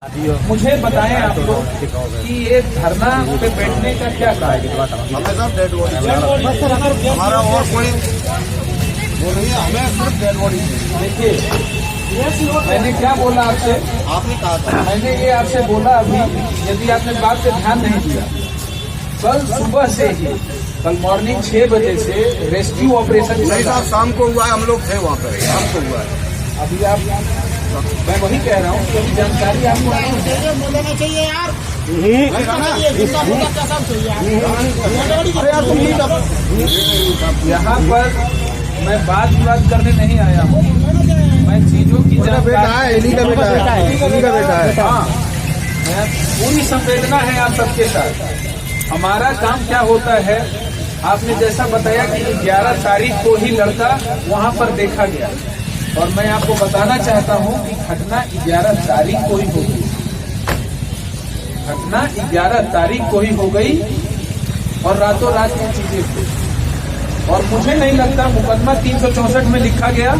मुझे बताएं आप लोग कि ये धरना पे बैठने का क्या कारण है? हमें सब डेड बॉडी हमारा और कोई वो नहीं है, हमें सिर्फ डेड बॉडी। देखिए मैंने क्या बोला आपसे, आपने कहा था, मैंने ये आपसे बोला अभी, यदि आपने बात पे ध्यान नहीं दिया, कल सुबह से ही कल मॉर्निंग 6 बजे से रेस्क्यू ऑपरेशन नहीं साहब शाम को हुआ है, हम लोग थे वहाँ पे, शाम को हुआ है। अभी आप, मैं वही कह रहा हूँ क्योंकि जानकारी आपको देना चाहिए यार। अरे यार तुम नहीं कर, यहाँ पर मैं बात विवाद करने नहीं आया हूँ, मैं चीजों की बेटा है, इन्हीं का बेटा है, इन्हीं का बेटा है। हाँ, मैं पूरी संवेदना है आप सबके साथ। हमारा काम क्या होता है, आपने जैसा बताया कि 11 तारीख को ही लड़का वहाँ पर देखा गया, और मैं आपको बताना चाहता हूँ कि घटना 11 तारीख को ही हो गई। घटना 11 तारीख को ही हो गई और रातों रात ये चीजें हुई। और मुझे नहीं लगता मुकदमा 364 में लिखा गया,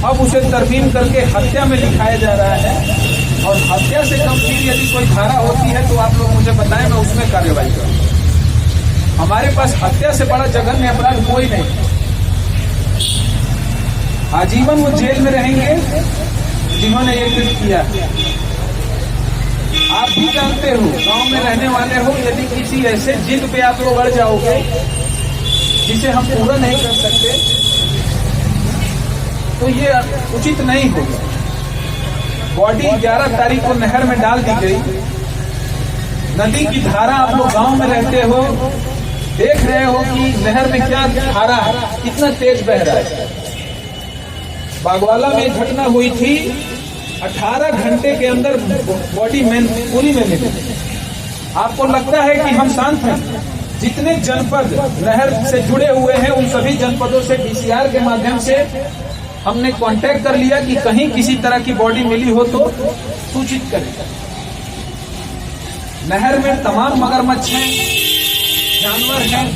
अब उसे तरमीम करके हत्या में लिखाया जा रहा है। और हत्या से गंभीर यदि कोई धारा होती है तो आप लोग मुझे बताएं, मैं उसमें कार्रवाई करूँ। हमारे पास हत्या से बड़ा जघन्य अपराध कोई नहीं। आजीवन वो जेल में रहेंगे जिन्होंने ये कृत्य किया। आप भी जानते हो, गांव में रहने वाले हो, यदि किसी ऐसे जिद पे आप लोग अड़ जाओगे जिसे हम पूरा नहीं कर सकते तो ये उचित नहीं होगा। बॉडी 11 तारीख को नहर में डाल दी गई। नदी की धारा, आप लोग गांव में रहते हो, देख रहे हो कि नहर में क्या धारा है, कितना तेज बह रहा है। बागवाला में घटना हुई थी, 18 घंटे के अंदर बॉडी पूरी में मिली। आपको लगता है कि हम शांत हैं? जितने जनपद नहर से जुड़े हुए हैं उन सभी जनपदों से डीसीआर के माध्यम से हमने कांटेक्ट कर लिया कि कहीं किसी तरह की बॉडी मिली हो तो सूचित करें। नहर में तमाम मगरमच्छ हैं, जानवर हैं।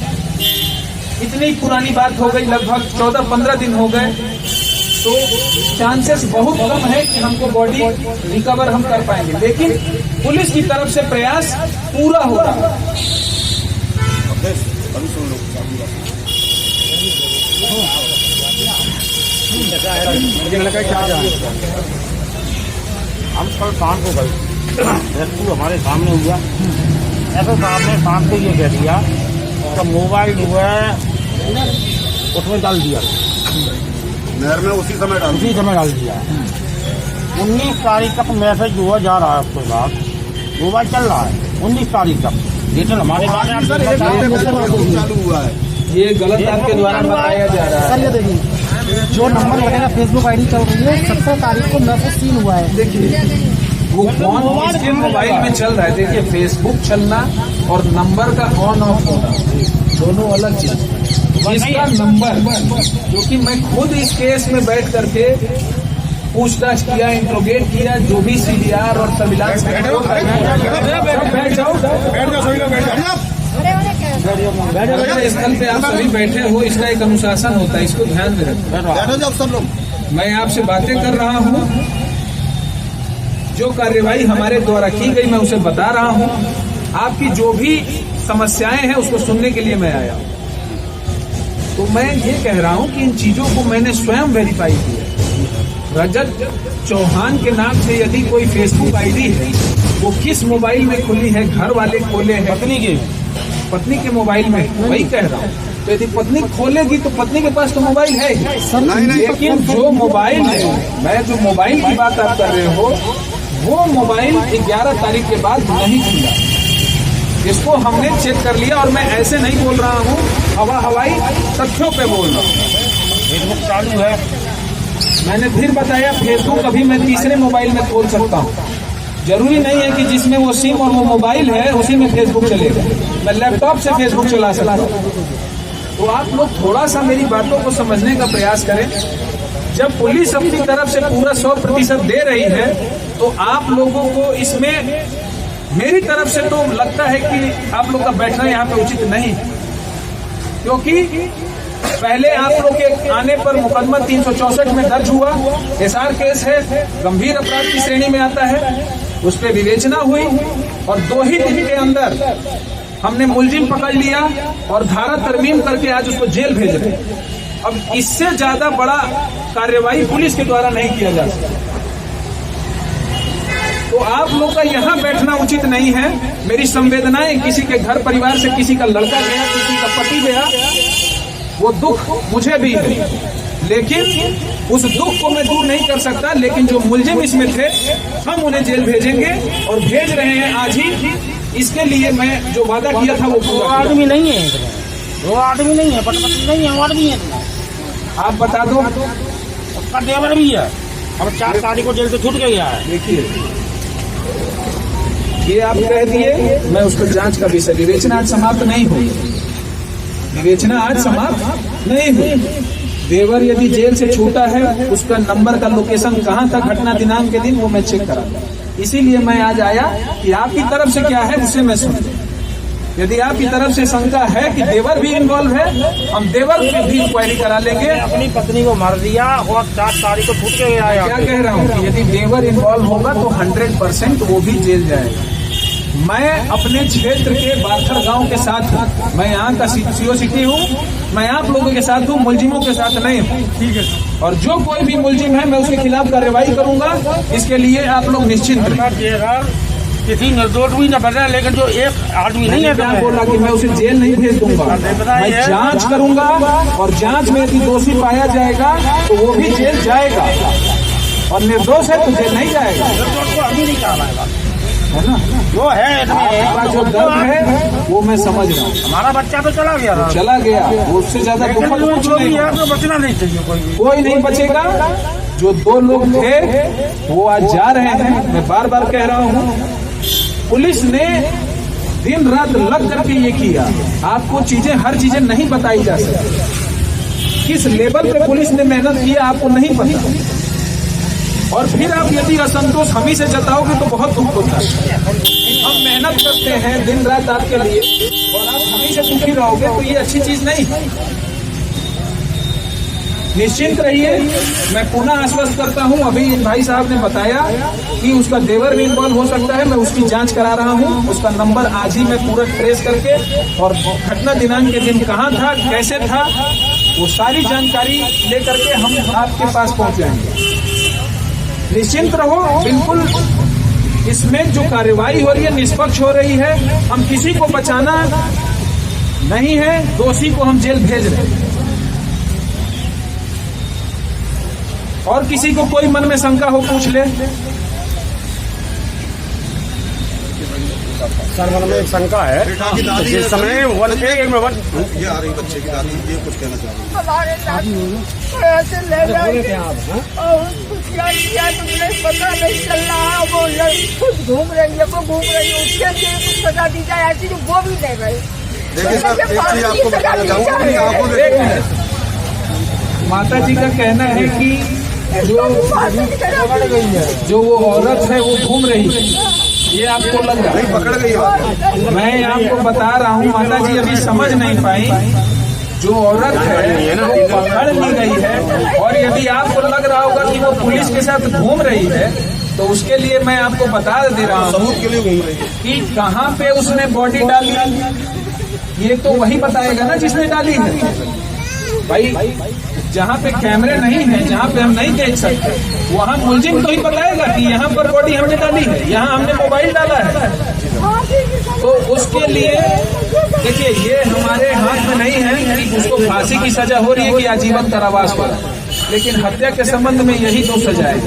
इतनी पुरानी बात हो गई, लगभग 14-15 दिन हो गए, तो चांसेस बहुत कम है कि हमको बॉडी रिकवर हम कर पाएंगे। लेकिन पुलिस की तरफ से प्रयास पूरा हो रहा है। हम कल शाम को गए, रेस्क्यू हमारे सामने हुआ। ऐसे साहब ने शाम को ये कह दिया तो मोबाइल जो है उसमें डाल दिया, नहर में उसी समय डाल दिया। 19 तारीख तक मैसेज जो है जा रहा है उसके बाद, मोबाइल चल रहा है 19 तारीख तक। डिटेल हमारे चालू हुआ है। ये गलत आपके द्वारा बताया जा रहा है। सर ये देखिए, जो नंबर वगैरह फेसबुक आईडी चल रही है, 17 तारीख को मैसेज सीन हुआ है। देखिए वो कौन इसके मोबाइल में चल रहा है। देखिए फेसबुक चलना और नंबर का ऑन ऑफ होना दोनों अलग चीज। इसका नंबर, जो कि मैं खुद इस केस में बैठ करके पूछताछ किया, इंट्रोगेट किया, जो भी सीडीआर और सर्विलांस स्थल पे आप सभी बैठे हो, इसका एक अनुशासन होता है, इसको ध्यान में रखो। सब लोग, मैं आपसे बातें कर रहा हूँ, जो कार्यवाही हमारे द्वारा की गई मैं उसे बता रहा हूँ। आपकी जो भी समस्याएं हैं उसको सुनने के लिए मैं आया हूँ। तो मैं ये कह रहा हूँ कि इन चीजों को मैंने स्वयं वेरीफाई किया। रजत चौहान के नाम से यदि कोई फेसबुक आईडी है, वो किस मोबाइल में खुली है, घर वाले खोले हैं, पत्नी के मोबाइल में, वही कह रहा हूँ। तो यदि पत्नी खोलेगी तो पत्नी के पास तो मोबाइल है ही, लेकिन जो मोबाइल है, मैं जो मोबाइल की बात आप कर रहे हो, वो मोबाइल 11 तारीख के बाद नहीं खुला। इसको हमने चेक कर लिया, और मैं ऐसे नहीं बोल रहा हूँ हवाई तथ्यों पे बोल रहा हूँ। फेसबुक चालू है। मैंने फिर बताया, फेसबुक अभी मैं तीसरे मोबाइल में खोल सकता हूँ। जरूरी नहीं है कि जिसमें वो सिम और वो मोबाइल है उसी में फेसबुक चलेगा। मैं लैपटॉप से फेसबुक चला सकता हूँ। तो आप लोग थोड़ा सा मेरी बातों को समझने का प्रयास करें। जब पुलिस अपनी तरफ से पूरा 100% दे रही है, तो आप लोगों को इसमें मेरी तरफ से तो लगता है कि आप लोग का बैठना यहाँ पे उचित नहीं, क्योंकि पहले आप लोग के आने पर मुकदमा 364 में दर्ज हुआ, एसआर केस है, गंभीर अपराध की श्रेणी में आता है। उस पर विवेचना हुई और 2 ही दिन के अंदर हमने मुलजिम पकड़ लिया और धारा तरमीम करके आज उसको जेल भेज रहे हैं। अब इससे ज्यादा बड़ा कार्रवाई पुलिस के द्वारा नहीं किया जा सकता। तो आप लोग का यहाँ बैठना उचित नहीं है। मेरी संवेदनाएं, किसी के घर परिवार से किसी का लड़का गया, किसी का पति गया, वो दुख मुझे भी है, लेकिन उस दुख को मैं दूर नहीं कर सकता। लेकिन जो मुलजिम इसमें थे, हम उन्हें जेल भेजेंगे और भेज रहे हैं आज ही। इसके लिए मैं जो वादा किया था वो दो आदमी नहीं है इसमें, 2 आदमी नहीं है, पटपति नहीं है, आदमी है। आप बता दो। उसका देवर भी है, अब 4 तारीख को जेल से छूट के गया है। देखिए, ये आप कह दिए, मैं उस पर जांच का विषय, विवेचना आज समाप्त नहीं हुई, विवेचना आज समाप्त नहीं हुई। देवर यदि जेल से छूटा है, उसका नंबर का लोकेशन कहाँ था घटना दिनांक के दिन, वो मैं चेक करा। इसीलिए मैं आज आया कि आपकी तरफ से क्या है उसे मैं सुन। यदि आपकी तरफ से शंका है कि देवर भी इन्वॉल्व है, हम देवर की भी इंक्वायरी करा लेंगे। अपनी पत्नी को मार दिया और 4 तारीख को छूट के गया है। क्या कह रहा हूँ कि यदि देवर इन्वॉल्व होगा तो 100% वो भी जेल जाएगा। मैं अपने क्षेत्र के बाथर गांव के साथ हूँ, मैं यहाँ का सीओ सिटी हूँ, मैं आप लोगों के साथ हूँ, मुलजिमों के साथ नहीं हूँ। ठीक है। और जो कोई भी मुलजिम है मैं उसके खिलाफ कार्रवाई करूंगा। इसके लिए आप लोग निश्चिंत रहिए। किसी निर्दोष भी न बने, लेकिन जो एक आदमी नहीं है, क्या बोला कि मैं उसे जेल नहीं भेज दूंगा, मैं जांच करूंगा और जांच में यदि दोषी पाया जाएगा तो वो भी जेल जाएगा, और निर्दोष है तो जेल नहीं जाएगा। निर्दोष को अभी नहीं कहा है ना? वो है आपका जो दर्द है वो मैं समझ रहा हूँ। हमारा बच्चा तो चला गया, चला गया, उससे ज्यादा दुखद कुछ नहीं है। तो बचना नहीं चाहिए, कोई नहीं बचेगा। जो 2 लोग थे वो आज जा रहे हैं। मैं बार बार कह रहा हूँ, पुलिस ने दिन रात लग करके ये किया। आपको चीजें, हर चीजें नहीं बताई जा सकती। किस लेवल पे पुलिस ने मेहनत की आपको नहीं पता, और फिर आप यदि असंतोष हम ही से जताओगे तो बहुत दुख होता है। हम मेहनत करते हैं दिन रात आपके लिए और आप हम ही से दुखी रहोगे तो ये अच्छी चीज नहीं। निश्चिंत रहिए। मैं पुनः आश्वस्त करता हूं, अभी इन भाई साहब ने बताया कि उसका देवर भी इन्वॉल्व हो सकता है। मैं उसकी जांच करा रहा हूं। उसका नंबर आज ही मैं पूरा ट्रेस करके, और घटना दिनांक के दिन कहां था, कैसे था, वो सारी जानकारी लेकर के हम आपके पास पहुंच जाएंगे। निश्चिंत रहो, बिल्कुल इसमें जो कार्रवाई हो रही है निष्पक्ष हो रही है। हम किसी को बचाना नहीं है, दोषी को हम जेल भेज रहे हैं। और किसी को कोई मन में शंका हो पूछ ले। सर, मन में एक शंका है। जिस समय ये आ रही बच्चे की दादी, ये कुछ कहना चाह रही है। हमारे साथ ऐसे ले जाएंगे और क्या किया तुमने पता नहीं चल रहा। वो खुद घूम रही है, वो घूम रही है, उसके लिए कुछ सजा दी जाए ऐसी, जो वो भी नहीं रही। देखिए सर, एक चीज आपको बताना चाहूँगा, अपनी आंखों से माता जी का कहना है कि जो वो औरत है वो घूम रही है, ये आपको लग रहा है। पकड़ गई। मैं आपको बता रहा हूँ, माता जी अभी समझ नहीं पाई। जो औरत है वो पकड़ ली गई है, और यदि आपको लग रहा होगा कि वो पुलिस के साथ घूम रही है तो उसके लिए मैं आपको बता दे रहा हूँ सबूत के लिए घूम रही है कि कहाँ पे उसने बॉडी डाली, ये तो वही बताएगा ना जिसने डाली है। भाई जहाँ पे कैमरे नहीं है, जहाँ पे हम नहीं देख सकते, वहाँ मुलजिम तो ही बताएगा कि यहाँ पर बॉडी हमने डाली है, यहाँ हमने मोबाइल डाला है। तो उसके लिए देखिए, ये हमारे हाथ में नहीं है कि उसको फांसी की सजा हो रही है कि आजीवन कारावास हो, लेकिन हत्या के संबंध में यही 2 सजाएं।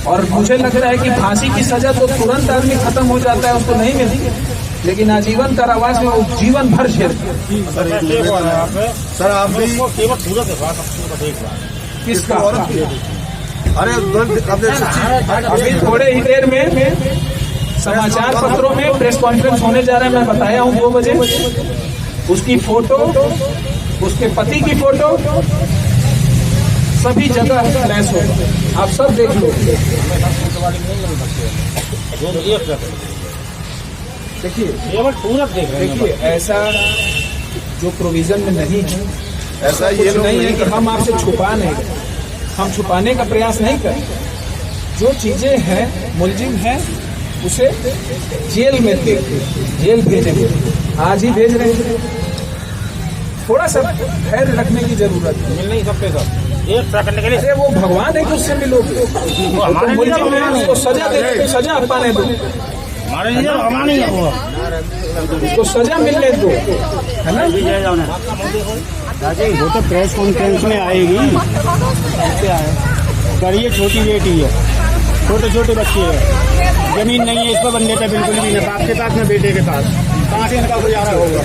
और मुझे लग रहा है कि फांसी की सजा तो तुरंत आदमी खत्म हो जाता है, उसको नहीं मिलती, लेकिन आजीवन कारावास में वो जीवन भर झेल। सर आप भी किसका? अरे अभी थोड़े ही देर में समाचार पत्रों में प्रेस कॉन्फ्रेंस होने जा रहा है, मैं बताया हूँ 2 बजे। उसकी फोटो, उसके पति की फोटो सभी जगह फ्लैश होगा, आप सब देख लो। देखिए ऐसा जो प्रोविजन में नहीं है, ऐसा ये नहीं है कि हम आपसे छुपा नहीं, हम छुपाने का प्रयास नहीं करें। जो चीजें हैं मुलजिम है उसे जेल में थे, जेल भेजेंगे, आज ही भेज रहे हैं। थोड़ा सा धैर्य रखने की जरूरत है। मिल नहीं सकते सर, एक सेकंड के लिए। अरे वो भगवान है कि उससे मिलोगे, तो मुलजिम है उसको सजा दे, सजा पाने दो, हमारे लिए हमारा नहीं है वो, उसको सजा मिलने दो, है ना। वो तो प्रेस कॉन्फ्रेंस में आएगी। करिए, छोटी बेटी है, छोटे छोटे बच्चे हैं, जमीन नहीं है इस पर बनने पे बिल्कुल भी नहीं, बाप के पास में बेटे के पास, कहाँ से इनका गुजारा होगा।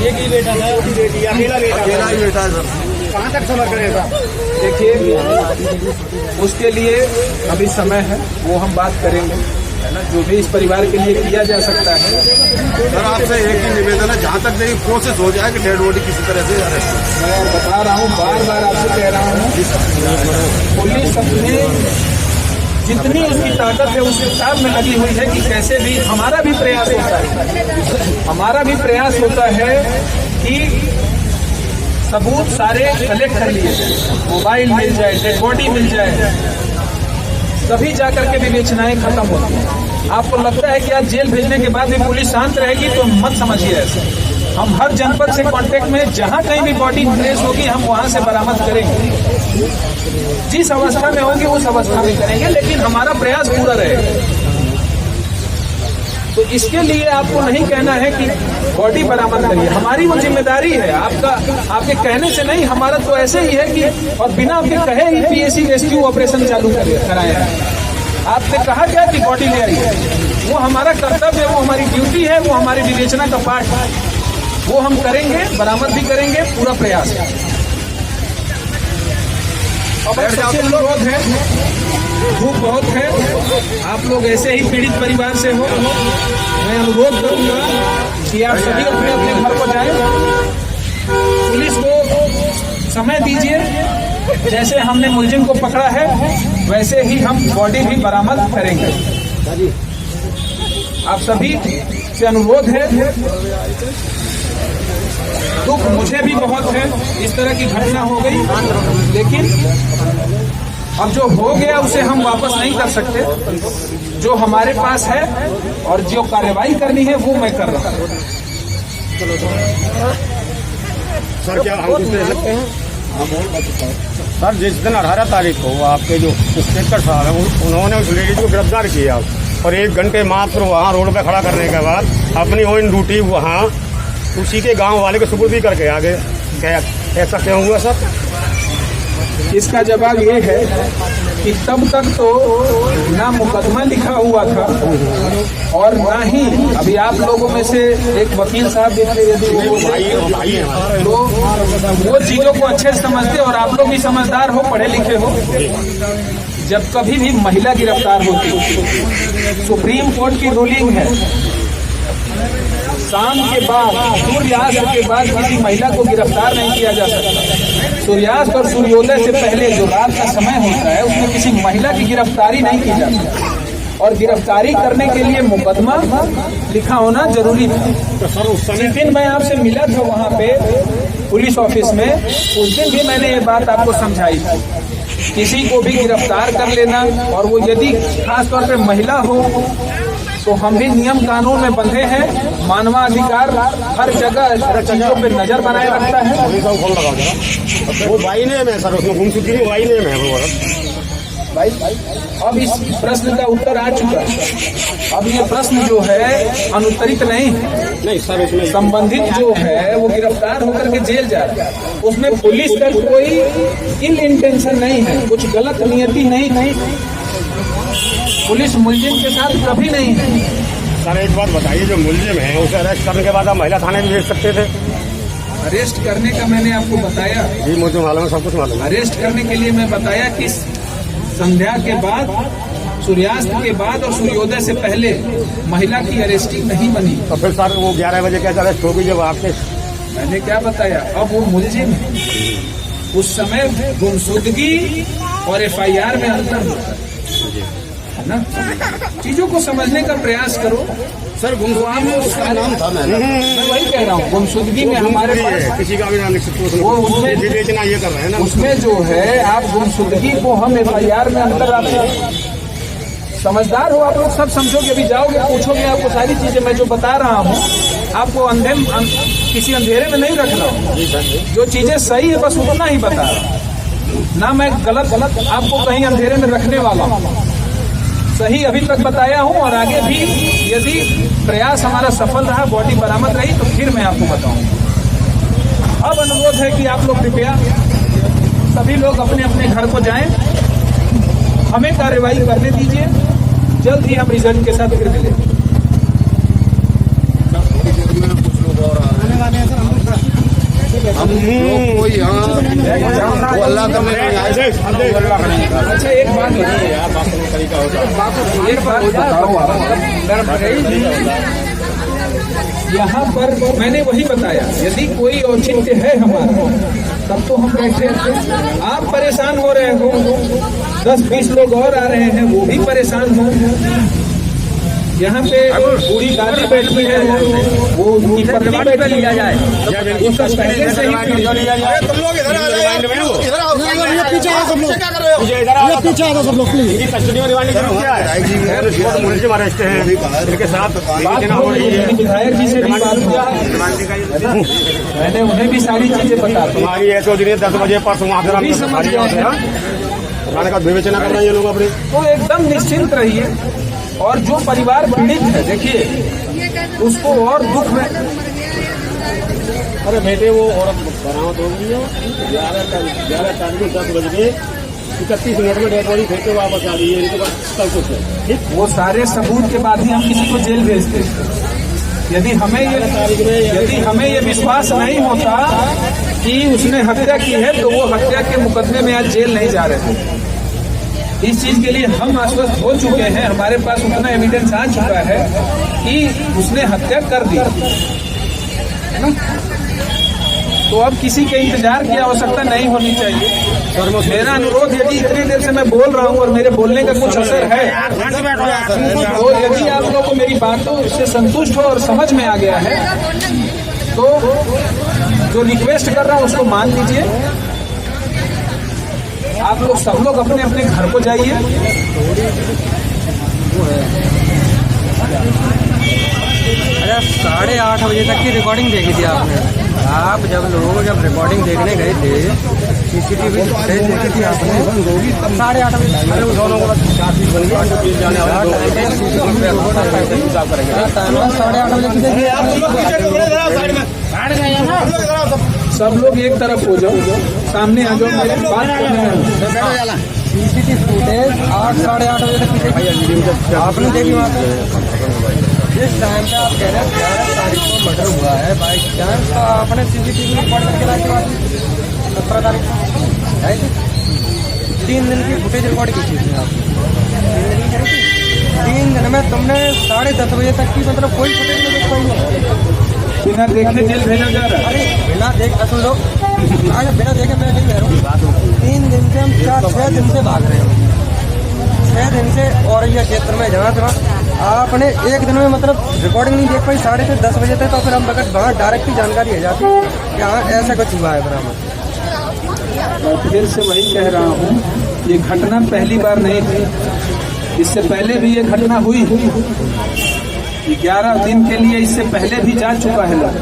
एक ही बेटा है, उसकी बेटी, अकेला अकेला ही बेटा है सर, कहाँ तक सफर करेगा। देखिए उसके लिए अभी समय है, वो हम बात करेंगे, है ना, जो भी इस परिवार के लिए किया जा सकता है। सर आपसे एक ही निवेदन है, जहाँ तक मेरी कोशिश हो जाए कि डेड बॉडी किसी तरह से अरेस्ट। मैं बता रहा हूँ, बार बार आपसे कह रहा हूँ, पुलिस अपने जितनी उसकी ताकत है उस हिसाब में लगी हुई है कि कैसे भी हमारा भी प्रयास होता है, हमारा भी प्रयास होता है कि सबूत सारे कलेक्ट कर लिए जाए, मोबाइल मिल जाए, डेड बॉडी मिल जाए, तभी जाकर के विवेचनाएं खत्म होती हैं। आपको लगता है कि आज जेल भेजने के बाद भी पुलिस शांत रहेगी, तो मत समझिए ऐसे। हम हर जनपद से कांटेक्ट में, जहां कहीं भी बॉडी ट्रेस होगी हम वहां से बरामद करेंगे, जिस अवस्था में होगी उस अवस्था में करेंगे, लेकिन हमारा प्रयास पूरा रहेगा। तो इसके लिए आपको नहीं कहना है कि बॉडी बरामद करिए, हमारी वो जिम्मेदारी है, आपका आपके कहने से नहीं, हमारा तो ऐसे ही है कि और बिना आपके कहे ही पीएसी रेस्क्यू ऑपरेशन चालू कराया है। आपने कहा क्या कि बॉडी ले आइए, वो हमारा कर्तव्य है, वो हमारी ड्यूटी है, वो हमारी विवेचना का पार्ट है, वो हम करेंगे, बरामद भी करेंगे, पूरा प्रयास है। अब सबसे अनुरोध है, धूप बहुत है, आप लोग ऐसे ही पीड़ित परिवार से हो, मैं अनुरोध करूंगा कि आप सभी अपने अपने घर को जाएं, पुलिस को समय दीजिए, जैसे हमने मुलजिम को पकड़ा है वैसे ही हम बॉडी भी बरामद करेंगे। आप सभी से अनुरोध है, दुख मुझे भी बहुत है, इस तरह की घटना हो गई, लेकिन अब जो हो गया उसे हम वापस नहीं कर सकते। जो हमारे पास है और जो कार्रवाई करनी है वो मैं कर रहा हूँ। सर क्या हम कुछ ले सकते हैं? सर जिस दिन 18 तारीख को आपके जो इंस्पेक्टर साहब हैं उन्होंने उस लेडीज को गिरफ्तार किया और 1 घंटे मात्र वहाँ रोड पे खड़ा करने के बाद अपनी ऑन ड्यूटी वहाँ उसी के गांव वाले को सुपुर्द भी करके आगे गया, ऐसा क्यों हुआ सर? इसका जवाब ये है कि तब तक तो ना मुकदमा लिखा हुआ था और ना ही अभी आप लोगों में से एक वकील साहब भी थे, यदि तो वो चीजों को अच्छे से समझते और आप लोग भी समझदार हो, पढ़े लिखे हो। जब कभी भी महिला गिरफ्तार होती, सुप्रीम कोर्ट की रूलिंग है, शाम के बाद, सूर्यास्त के बाद किसी महिला को गिरफ्तार नहीं किया जा सकता। सूर्यास्त और सूर्योदय से पहले जो रात का समय होता है उसमें किसी महिला की गिरफ्तारी नहीं की जाती, और गिरफ्तारी करने के लिए मुकदमा लिखा होना जरूरी था। जिस दिन मैं आपसे मिला था वहाँ पे पुलिस ऑफिस में, उस दिन भी मैंने ये बात आपको समझाई थी, किसी को भी गिरफ्तार कर लेना, और वो यदि खासतौर पे महिला हो तो हम भी नियम कानून में बंधे हैं। मानवाधिकार हर जगह चीजों पे नजर बनाए रखता है। वो भाई नेम है सर, उसमें गुमशुदगी में भाई नेम है वो भाई। अब इस प्रश्न का उत्तर आ चुका है, अब ये प्रश्न जो है अनुत्तरित नहीं सर, इसमें संबंधित जो है वो गिरफ्तार होकर के जेल जा रहा है, उसमें पुलिस का कोई इल इंटेंशन नहीं है, कुछ गलत नियति नहीं, पुलिस मुलजिम के साथ कभी नहीं है। सर एक बात बताइए, जो मुलजिम है उसे अरेस्ट करने के बाद आप महिला थाने में भेज सकते थे? अरेस्ट करने का मैंने आपको बताया जी, मुझे मालूम है, सब कुछ मालूम है। अरेस्ट करने के लिए मैं बताया कि संध्या के बाद, सूर्यास्त के बाद और सूर्योदय से पहले महिला की अरेस्टिंग नहीं बनी। तो फिर सर वो 11 बजे क्या अरेस्ट होगी जब आपके? मैंने क्या बताया, अब वो मुलजिम है, उस समय गुमशुदगी और FIR में अंतर होता है ना। चीजों को समझने का प्रयास करो सर। गुमशुदगी में उसका नाम था, मैं वही कह रहा हूँ, गुमशुदगी में हमारे पास किसी का भी नाम लिख सकते हो, वो उसमें विवेचना ये कर रहे हैं ना, उसमें जो है आप गुमशुदगी को हम FIR में अंतर आते हैं, समझदार हो आप लोग, सब समझोगे। अभी जाओगे पूछोगे, आपको सारी चीजें मैं जो बता रहा हूँ, आपको किसी अंधेरे में नहीं रख रहा हूँ। जो चीजें सही है बस उतना ही बता रहा हूँ, ना मैं गलत आपको कहीं अंधेरे में रखने वाला हूँ। सही अभी तक बताया हूँ, और आगे भी यदि प्रयास हमारा सफल रहा, बॉडी बरामद रही, तो फिर मैं आपको बताऊंगा। अब अनुरोध है कि आप लोग कृपया सभी लोग अपने अपने घर को जाएं, हमें कार्रवाई करने दीजिए। जल्द ही हम रिजल्ट के साथ फिर मिलेंगे। हम लोग कोई यहाँ वो अल्लाह करने नहीं आए। अच्छा एक बात यहाँ पर मैंने वही बताया, यदि कोई औचित्य है हमारा तब तो हम बैठे। आप परेशान हो रहे हो, 10-20 लोग और आ रहे हैं, वो भी परेशान हो। यहाँ पे पूरी गाड़ी बैठी है, वो उनकी पत्नी बैठी लिया जाए, उसका पहले से ही तुम लोग इधर आ जाओ, इधर आओ, पीछे आओ सब लोग, क्या कर रहे हो? पीछे आ सब लोग प्लीज। कस्टडी में दिवाली इनके साथ विधायक जी से भी बात हुआ, मैंने उन्हें भी सारी चीजें बता दी। हमारी ऐसे 10 बजे परसों खाने का विवेचना कर रहे हैं ये लोग अपने। तो एकदम निश्चिंत रहिए। और जो परिवार पीड़ित है, देखिए उसको और दुख में। अरे बेटे वो औरत बरामद हो गई है 11 तारीख 10 बजे 31 मिनट में डेड बॉडी फेंक के वापस आ रही है। इनके पास सब कुछ है, ठीक। वो सारे सबूत के बाद ही हम किसी को जेल भेजते हैं। यदि हमें ये विश्वास नहीं होता कि उसने हत्या की है, तो वो हत्या के मुकदमे में आज जेल नहीं जा रहे थे। इस चीज के लिए हम आश्वस्त हो चुके हैं, हमारे पास उतना एविडेंस आ चुका है कि उसने हत्या कर दी, है ना? तो अब किसी के इंतजार की आवश्यकता नहीं होनी चाहिए। मेरा अनुरोध, यदि इतनी देर से मैं बोल रहा हूँ और मेरे बोलने का कुछ असर है, तो यदि आप लोगों को मेरी बातों से संतुष्ट हो और समझ में आ गया है, तो जो रिक्वेस्ट कर रहा हूँ उसको मान लीजिए। आप लोग सब लोग अपने अपने घर को जाइए। अरे 8:30 बजे तक की रिकॉर्डिंग देखी थी आपने। आप जब रिकॉर्डिंग देखने गए थे, सीसीटीवी फुटेज देखी थी आपने, तब 8:30 बजे। अरे उस दोनों को 4 बन गया, 8:30 बजे सब लोग एक तरफ हो जाओ, सामने आ जाओ, मेरे बात करने। सीसीटीवी फुटेज 8-8:30 बजे तक की देखी आपने देखी वहाँ पे। जिस टाइम पे आप कह रहे हैं 11 तारीख को मर्डर हुआ है, बाई चांस तो आपने सीसीटीवी रिकॉर्ड करके लाए के बाद 17 तारीख को है 3 दिन की फुटेज रिकॉर्ड की थी आपने। 3 दिन में तुमने 10:30 बजे तक की मतलब कोई फुटेज नहीं देख पाई। बिना देखे जेल भेजा जा रहा है। अरे बिना देख सुन लो, बिना देखे मैं नहीं कह रहा हूँ। 3 दिन से हम 4-6 दिन से भाग रहे हैं, 6 दिन से। और यह क्षेत्र में जहाँ आपने एक दिन में मतलब रिकॉर्डिंग नहीं देख पाई 10:30 बजे तक, तो फिर हम बगैर वहाँ डायरेक्ट ही जानकारी है जाती कि हाँ ऐसा कुछ हुआ है बराबर। मैं फिर से वही कह रहा हूँ, ये घटना पहली बार नहीं थी, इससे पहले भी ये घटना हुई। 11 दिन के लिए इससे पहले भी जा चुका है लोग,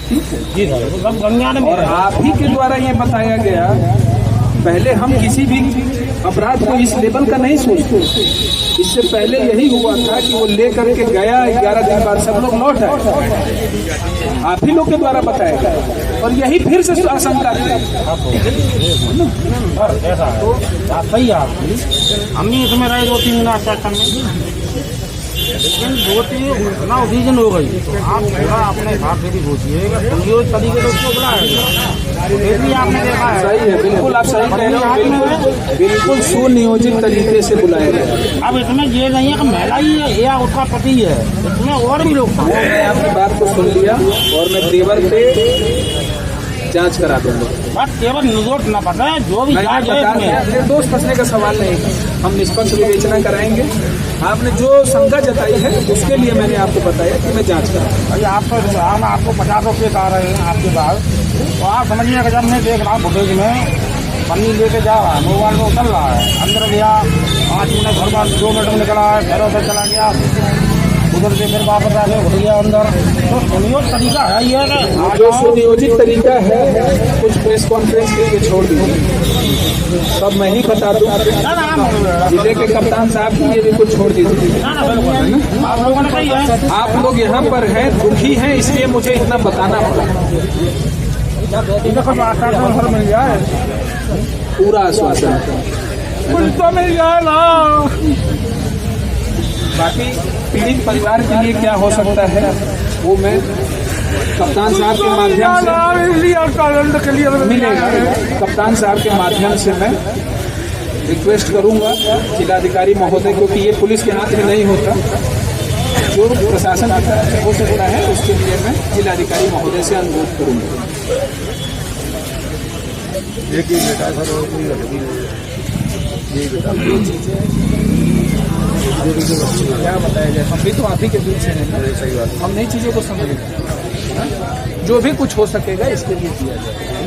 ठीक है। और आप ही के द्वारा ये बताया गया, पहले हम किसी भी अपराध को इस लेवल का नहीं सोचते। इससे पहले यही हुआ था कि वो लेकर के गया, 11 दिन बाद सब लोग लौट आए, आप ही लोग के द्वारा बताया गया, और यही फिर से आशंका थी। सही है, हमने इसमें रहे 2-3 दिन आश्वासन में, लेकिन 2-3 घटना उसी दिन हो गई। आप थोड़ा अपने हिसाब से भी सोचिएगा, तरीके से उसको बुलाया, फिर भी आपने देखा है। सही है, बिल्कुल आप सही कह रहे हो, बिल्कुल सुनियोजित तरीके से बुलाया गया। अब इसमें ये नहीं है कि महिला ही है या उसका पति है, इसमें और भी लोग। मैं आपकी बात को सुन लिया और मैं तेवर पे जांच करा दूंगा। बस केवल निजोट न पता है, जो भी जांच है दोष फंसने का सवाल नहीं, हम निष्पक्ष विवेचना कराएंगे। आपने जो शंका जताई है उसके लिए मैंने आपको बताया कि मैं जांच कराऊंगा। भाई हम आपको 50 रुपये कह रहे हैं आपके पास, तो आप समझिए कि जब मैं देख रहा हूँ फुटेज में पन्नी लेके जा रहा है, मोबाइल में उतर रहा है, अंदर गया 5 मिनट घर बाद 2 मिनट में निकला है, घर उधर चला गया, उधर से फिर वापस आ गया, घुस गया अंदर। तो सुनियोजित तरीका है ये है, जो सुनियोजित तरीका है कुछ प्रेस कॉन्फ्रेंस के लिए छोड़ दीजिए, सब मैं ही बता दूं। जिले के कप्तान साहब की ये भी कुछ छोड़ दीजिए। आप लोगों ने कही है, आप लोग यहाँ पर हैं, दुखी हैं, इसलिए मुझे इतना बताना पड़ा। आश्वासन मिल जाए, पूरा आश्वासन तो मिल जाए ना। बाकी पीड़ित परिवार के लिए क्या हो सकता है वो मैं कप्तान साहब के माध्यम से मिलेगा। कप्तान साहब के माध्यम से मैं रिक्वेस्ट करूंगा जिलाधिकारी महोदय, क्योंकि ये पुलिस के हाथ में नहीं होता, जो प्रशासन की तरफ से हो सकता है उसके लिए मैं जिलाधिकारी महोदय से अनुरोध करूंगा। एक ही बेटा है सर, और कोई लड़की नहीं है। ये बेटा क्या बताया जाए, हम भी तो आप ही के बीच से हैं, सही बात है। हम नई चीजों को समझ रहे, जो भी कुछ हो सकेगा इसके लिए किया जाएगा।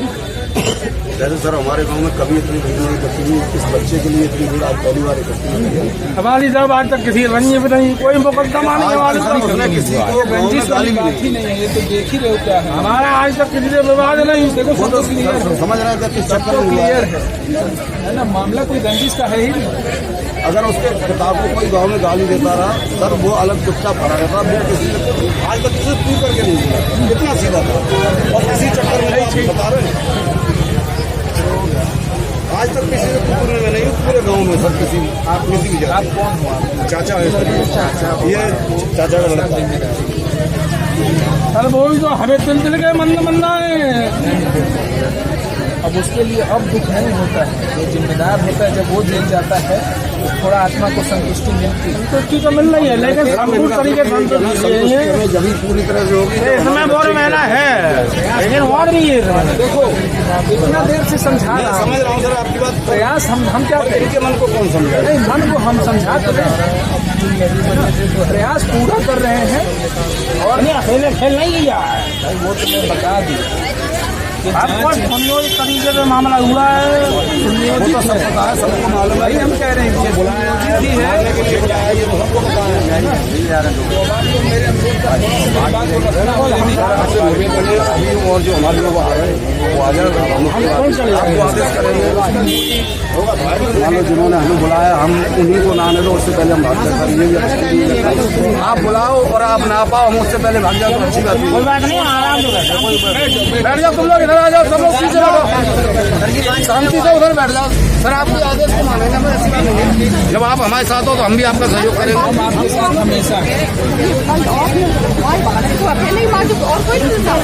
जैसे सर हमारे गांव में कभी इतनी भीड़ नहीं इकट्ठी हुई, इस बच्चे के लिए इतनी भीड़ आज पहली बार इकट्ठी हुई है। हमारी जब आज तक किसी रंजी में नहीं, कोई मुकदमा नहीं आज तक उसने किसी को गांव में गाली भी बात ही नहीं है, ये तो देख ही रहे हो क्या है। हमारा आज तक किसी से विवाद नहीं। देखो फोटो क्लियर है, समझ रहे थे किस चक्कर सबको में हुआ क्लियर है। है ना, मामला कोई रंजिश का है ही नहीं। अगर उसके पिता को कोई गांव में गाली देता रहा सर, वो अलग चुपचाप खड़ा रहता, फिर किसी ने आज तक किसी पूछ करके नहीं दिया, कितना सीधा था। और इसी चक्कर में आप बता रहे हैं आज तक किसी ने पूछने में नहीं, पूरे गांव में सर किसी आप किसी की आप कौन हो? आप चाचा है सर, ये चाचा का लड़का। अरे वो भी तो हमें तिल के मन्ना है। अब उसके लिए अब दुख नहीं होता है, जो जिम्मेदार होता है जब वो जेल जाता है तो थोड़ा आत्मा को संतुष्टि मिलती है। संतुष्टि तो मिल रही है, लेकिन संपूर्ण तरीके से संतुष्टि हमें जब पूरी तरह से होगी इसमें बोर मेला है, लेकिन और नहीं है इसमें। देखो इतना देर से समझा रहा हूं, समझ रहा हूँ सर आपकी बात। प्रयास हम क्या करें, इनके मन को कौन समझा? नहीं मन को हम समझा तो रहे हैं, प्रयास पूरा कर रहे हैं। और नहीं अकेले खेल नहीं किया है, भाई वो तो मैं बता दी आपको सुनियोजित तरीके से मामला हुआ है। सुनियोजित है, सबको मालूम भाई हम कह रहे हैं बुलाया है, ही है। बुलाने के लिए क्या है ये तो सबको पता है। और जो हमारे लोग आ रहे हैं वो आ जाए, आपको आदेश करेंगे। मान लो जिन्होंने हमें बुलाया, हम उन्हीं को ना आने दो, उससे पहले हम भाग जाए। आप बुलाओ और आप ना पाओ, हम उससे पहले भाग जाओ तो अच्छी बात कोई बात नहीं, आराम से बैठ जाओ। तुम लोग इधर आ जाओ, सब लोग पीछे बैठो, शांति से उधर बैठ जाओ। सर आपके आदेश को मानेंगे, हमें ऐसी बात नहीं है। जब आप हमारे साथ हो तो हम भी आपका सहयोग करेंगे। हम आपके साथ हमेशा हैं। अकेले ही मार और कोई नहीं था।